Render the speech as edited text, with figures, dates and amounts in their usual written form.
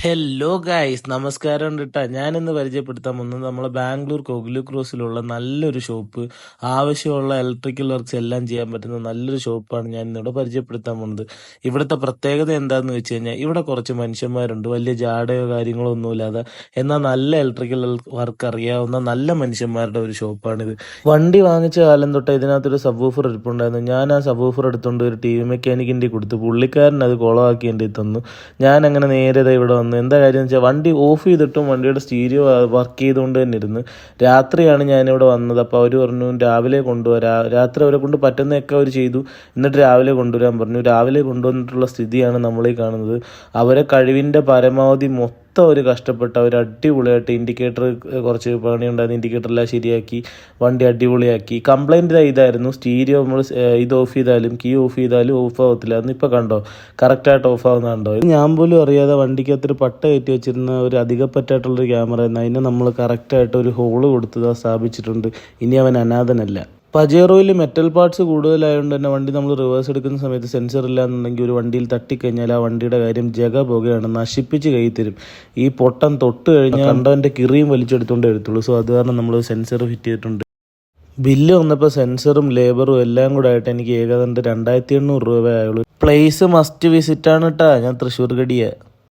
Hello guys, നമസ്കാരം കേട്ടാ. ഞാനിന്ന് പരിചയപ്പെടുത്താൻ പോകുന്നത് നമ്മളെ ബാംഗ്ലൂർ കൊഗ്ലു ക്രോസിലുള്ള നല്ലൊരു ഷോപ്പ്. ആവശ്യമുള്ള ഇലക്ട്രിക്കൽ വർക്ക്സ് എല്ലാം ചെയ്യാൻ പറ്റുന്ന നല്ലൊരു ഷോപ്പാണ് ഞാൻ ഇന്നിവിടെ പരിചയപ്പെടുത്താൻ പോകുന്നത്. ഇവിടുത്തെ പ്രത്യേകത എന്താണെന്ന് വെച്ച് കഴിഞ്ഞാൽ ഇവിടെ കുറച്ച് മനുഷ്യന്മാരുണ്ട്, വലിയ ജാടയോ കാര്യങ്ങളോ ഒന്നുമില്ലാതെ, എന്നാൽ നല്ല ഇലക്ട്രിക്കൽ വർക്ക് അറിയാവുന്ന നല്ല മനുഷ്യന്മാരുടെ ഒരു ഷോപ്പാണിത്. വണ്ടി വാങ്ങിച്ച കാലം തൊട്ട് ഇതിനകത്തൊരു സബ് വൂഫർ ഇരിപ്പുണ്ടായിരുന്നു. ഞാൻ ആ സബ് വൂഫർ എടുത്തുകൊണ്ട് ഒരു ടി വി മെക്കാനിക്കിൻ്റെ കൊടുത്തു. പുള്ളിക്കാരൻ അത് കുളമാക്കി എൻ്റെ തന്നു. ഞാൻ അങ്ങനെ നേരെ ഇവിടെ വന്നു. എന്താ കാര്യം എന്ന് വെച്ചാൽ വണ്ടി ഓഫ് ചെയ്തിട്ടും വണ്ടിയുടെ സ്റ്റീരിയോ വർക്ക് ചെയ്തുകൊണ്ട് തന്നെ ഇരുന്ന്. രാത്രിയാണ് ഞാനിവിടെ വന്നത്. അപ്പോൾ അവർ പറഞ്ഞു രാവിലെ കൊണ്ടുവരാം. രാത്രി അവരെ കൊണ്ട് പറ്റുന്നതൊക്കെ അവർ ചെയ്തു. എന്നിട്ട് രാവിലെ കൊണ്ടുവരാൻ പറഞ്ഞു. രാവിലെ കൊണ്ടുവന്നിട്ടുള്ള സ്ഥിതിയാണ് നമ്മളീ കാണുന്നത്. അവരെ കഴിവിൻ്റെ പരമാവധി ഒരു കഷ്ടപ്പെട്ട ഒരു അടിപൊളിയായിട്ട് ഇൻഡിക്കേറ്റർ കുറച്ച് പണിയുണ്ടായിരുന്നു. ഇൻഡിക്കേറ്ററെല്ലാം ശരിയാക്കി വണ്ടി അടിപൊളിയാക്കി. കംപ്ലൈൻറ്റ് ഇതായിരുന്നു, സ്റ്റീരിയോ നമ്മൾ ഇത് ഓഫ് ചെയ്താലും കീ ഓഫ് ചെയ്താലും ഓഫ് ആവത്തില്ലായിരുന്നു. ഇപ്പോൾ കണ്ടോ, കറക്റ്റായിട്ട് ഓഫ് ആവുന്നുണ്ടോ? ഞാൻ പോലും അറിയാതെ വണ്ടിക്കകത്തൊരു പട്ട കയറ്റി വെച്ചിരുന്ന ഒരു അധികപ്പറ്റായിട്ടുള്ളൊരു ക്യാമറ ആയിരുന്നു. അതിനെ നമ്മൾ കറക്റ്റായിട്ട് ഒരു ഹോള് കൊടുത്ത് സ്ഥാപിച്ചിട്ടുണ്ട്. ഇനി അവൻ അനാഥനല്ല. പജേറോയിൽ മെറ്റൽ പാർട്സ് കൂടുതലായതുകൊണ്ട് തന്നെ വണ്ടി നമ്മൾ റിവേഴ്സ് എടുക്കുന്ന സമയത്ത് സെൻസർ ഇല്ല എന്നുണ്ടെങ്കിൽ ഒരു വണ്ടിയിൽ തട്ടിക്കഴിഞ്ഞാൽ ആ വണ്ടിയുടെ കാര്യം പോകുകയാണ്, നശിപ്പിച്ച് കൈ തരും. ഈ പൊട്ടൻ തൊട്ട് കഴിഞ്ഞാൽ കണ്ടവൻ്റെ കിറിയും വലിച്ചെടുത്തുകൊണ്ടേ എടുത്തുള്ളൂ. സോ അത് കാരണം നമ്മൾ സെൻസർ ഫിറ്റ് ചെയ്തിട്ടുണ്ട്. ബില്ല് വന്നപ്പോൾ സെൻസറും ലേബറും എല്ലാം കൂടെ ആയിട്ട് എനിക്ക് ഏകദേശം 2800 രൂപ ആയുള്ളൂ. പ്ലേസ് മസ്റ്റ് വിസിറ്റ് ആണ് കേട്ടോ. ഞാൻ തൃശ്ശൂർ കടിയാണ്.